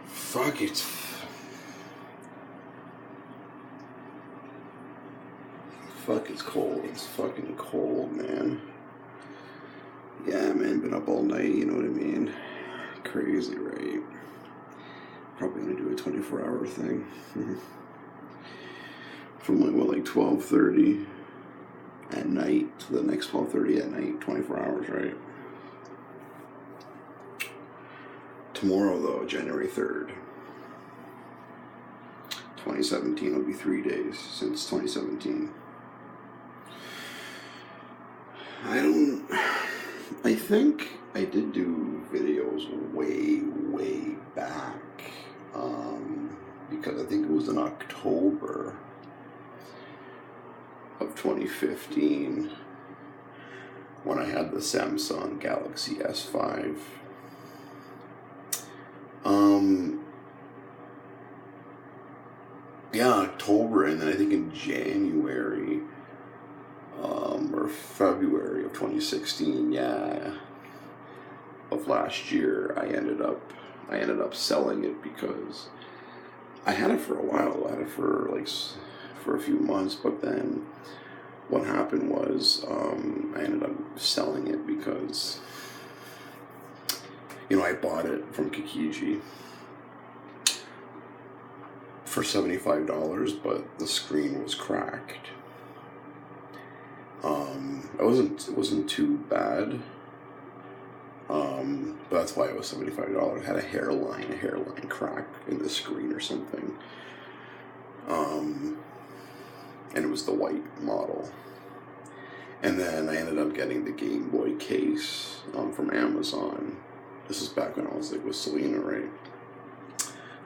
Fuck, it's cold. It's fucking cold, man. Yeah, man, been up all night, you know what I mean? Crazy, right? Probably gonna do a 24-hour thing. From like 12:30 at night to the next 12:30 at night, 24 hours, right? Tomorrow, though, January 3rd, 2017, will be 3 days since 2017. I think I did do videos way back, because I think it was in October of 2015 when I had the Samsung Galaxy S5. Yeah, October, and then I think in January or February of 2016, of last year, I ended up selling it because I had it for a while. I had it for a few months, but then what happened was I ended up selling it because I bought it from Kikiji for $75, but the screen was cracked. It wasn't too bad. But that's why it was $75. It had a hairline crack in the screen or something. And it was the white model. And then I ended up getting the Game Boy case from Amazon. This is back when I was with Selena, right?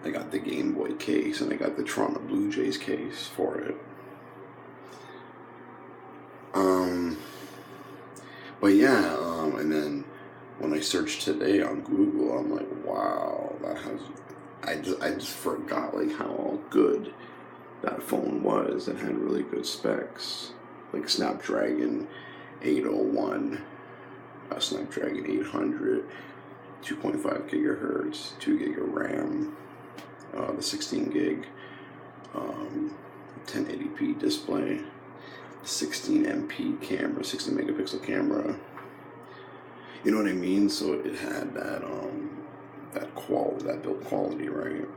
I got the Game Boy case and I got the Toronto Blue Jays case for it. But yeah, and then when I searched today on Google, I'm like, wow, I just forgot how good that phone was. It had really good specs, like Snapdragon 801, Snapdragon 800, 2.5 gigahertz, 2 gig of RAM, the 16 gig, 1080p display, 16 MP camera, 16 megapixel camera. You know what I mean? So it had that build quality, right?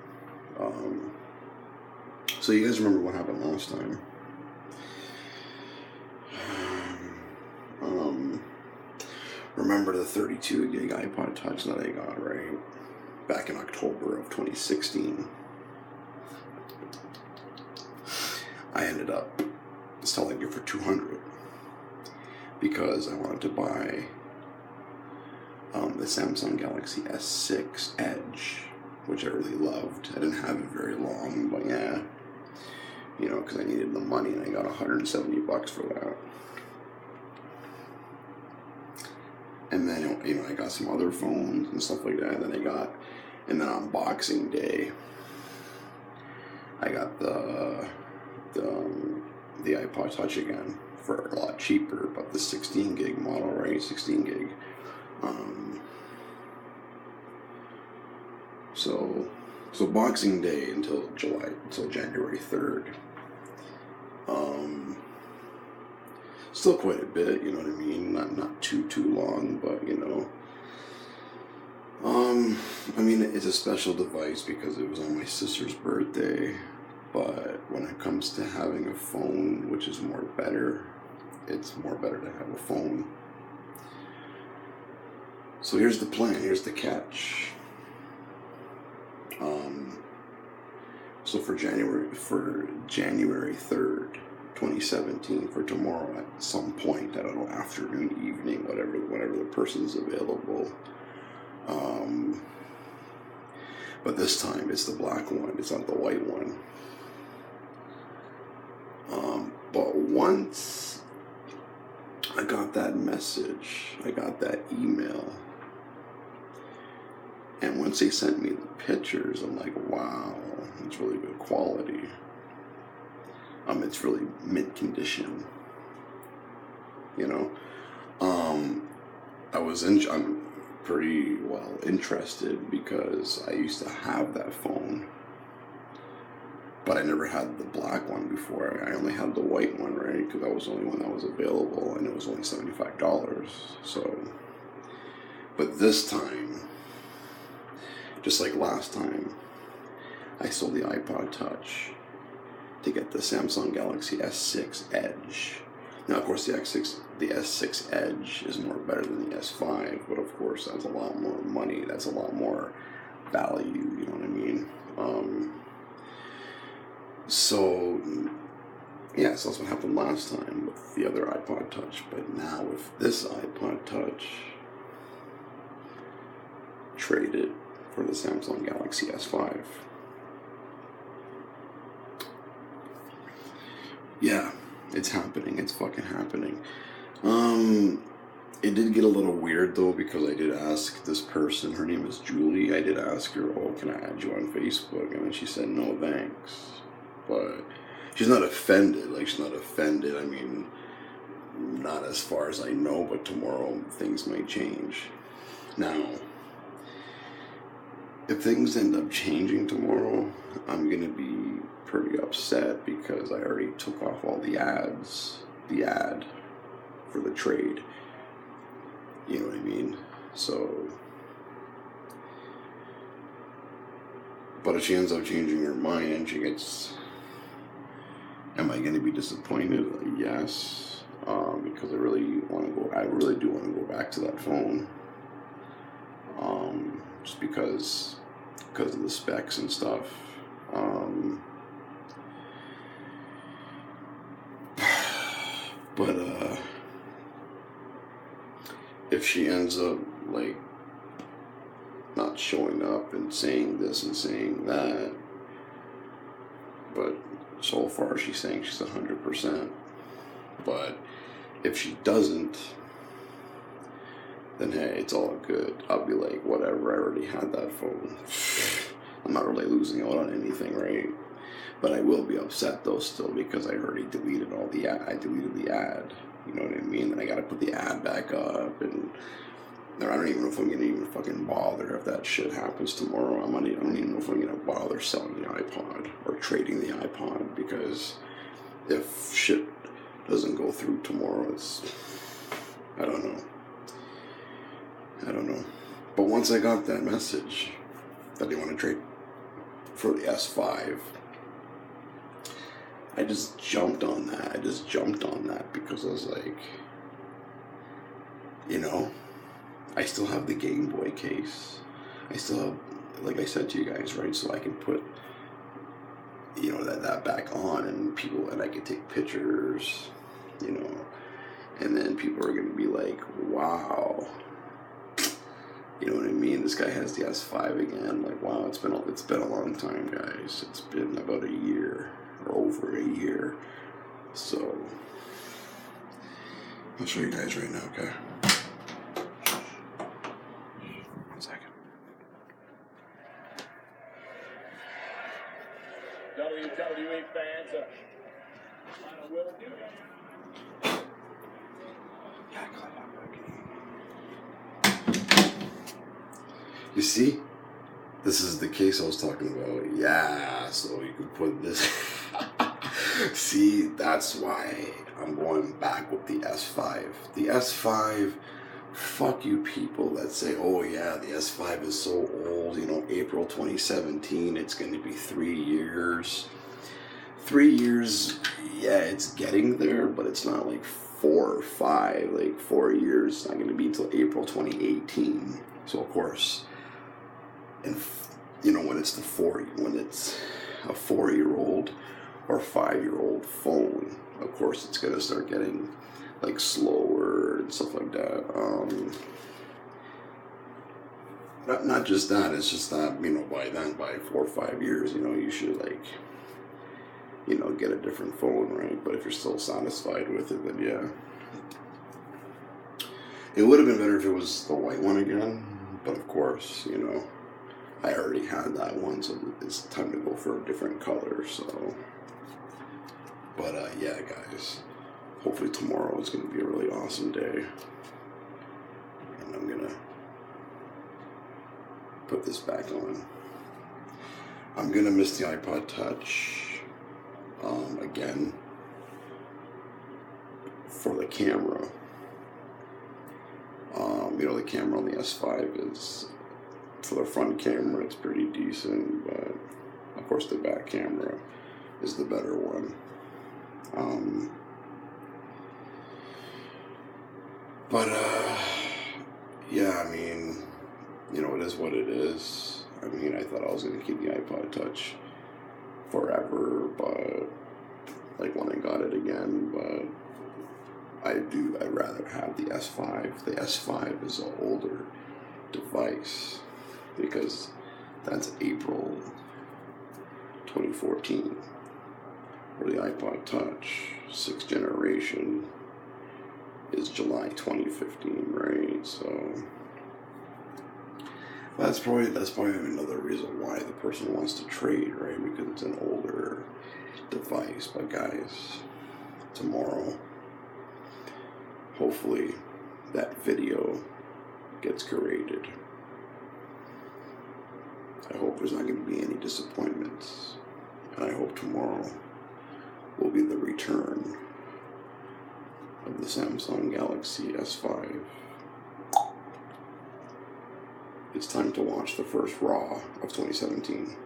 So you guys remember what happened last time? Remember the 32 gig iPod Touch that I got, right? Back in October of 2016. I ended up selling it for $200 because I wanted to buy the Samsung Galaxy S6 Edge, which I really loved. I didn't have it very long, but yeah, because I needed the money, and I got $170 for that. And then I got some other phones and stuff like that. And then on Boxing Day, I got the iPod Touch again for a lot cheaper, but the 16 gig model, right? 16 gig. So Boxing Day until January 3rd. Still quite a bit, you know what I mean? Not too long, but I mean, it's a special device because it was on my sister's birthday. But when it comes to having a phone, which is it's more better to have a phone. So here's the plan, here's the catch. So for January 3rd, 2017, for tomorrow at some point, I don't know, afternoon, evening, whatever the person's available. But this time it's the black one, it's not the white one. But once I got that message, I got that email, and once they sent me the pictures, I'm like, wow, it's really good quality. It's really mint condition. pretty well interested because I used to have that phone, but I never had the black one before. I only had the white one, right? Because that was the only one that was available, and it was only $75. So, but this time, just like last time, I sold the iPod Touch to get the Samsung Galaxy S6 Edge. Now, of course, the S6 Edge is more better than the S5, but of course, that's a lot more money. That's a lot more value. You know what I mean? So that's what happened last time with the other iPod Touch. But now with this iPod Touch, traded for the Samsung Galaxy S5. Yeah, it's happening. It's fucking happening. It did get a little weird though, because I did ask this person, her name is Julie, I did ask her, oh, can I add you on Facebook? And then she said, no thanks. But she's not offended, I mean, not as far as I know, but tomorrow things might change. Now, if things end up changing tomorrow, I'm gonna be pretty upset because I already took off all the ads, the ad for the trade. You know what I mean? So, but if she ends up changing her mind and she gets, am I gonna be disappointed? Yes, because I really do want to go back to that phone. Just because of the specs and stuff. But if she ends up like not showing up and saying this and saying that, but so far she's saying she's 100%. But if she doesn't, then hey, it's all good. I'll be like, whatever, I already had that phone. I'm not really losing out on anything, right? But I will be upset though still, because I already deleted I deleted the ad. You know what I mean? And I gotta put the ad back up, and I don't even know if I'm gonna even fucking bother if that shit happens tomorrow. I don't even know if I'm gonna bother selling the iPod or trading the iPod, because if shit doesn't go through tomorrow, I don't know. But once I got that message that they want to trade for the S5, I just jumped on that. Because I was like, you know, I still have the Game Boy case. I still have, like I said to you guys, right? So I can put, you know, that back on, and I can take pictures, you know, and then people are going to be like, wow. You know what I mean? This guy has the S5 again. Like, wow, it's been a long time, guys. It's been about a year or over a year. So I'll show you guys right now, okay? One second. WWE fans, will do. Yeah, you see? This is the case I was talking about. Yeah, so you can put this. See, that's why I'm going back with the S5. The S5, fuck you people that say, oh yeah, the S5 is so old, you know, April 2017, it's going to be 3 years. 3 years, yeah, it's getting there, but it's not like 4 or 5, like 4 years. It's not going to be until April 2018. So of course, and you know, when it's a 4-year-old or 5-year-old phone, of course it's gonna start getting like slower and stuff like that. Not just that, it's just that, you know, by 4 or 5 years, you know, you should, like, you know, get a different phone, right? But if you're still satisfied with it, then yeah. It would have been better if it was the white one again, but of course, you know, I already had that one, so it's time to go for a different color, so. But yeah, guys, hopefully tomorrow is going to be a really awesome day, and I'm going to put this back on. I'm gonna miss the iPod Touch again for the camera. The camera on the S5 is, for the front camera, it's pretty decent, but of course the back camera is the better one. Yeah, I mean, it is what it is. I mean, I thought I was going to keep the iPod Touch forever, but, like, when I got it again, but I'd rather have the S5. The S5 is an older device, because that's April 2014, where the iPod Touch 6th generation is July 2015, right? So that's probably another reason why the person wants to trade, right? Because it's an older device. But guys, tomorrow, hopefully that video gets created. I hope there's not going to be any disappointments, and I hope tomorrow will be the return of the Samsung Galaxy S5. It's time to watch the first Raw of 2017.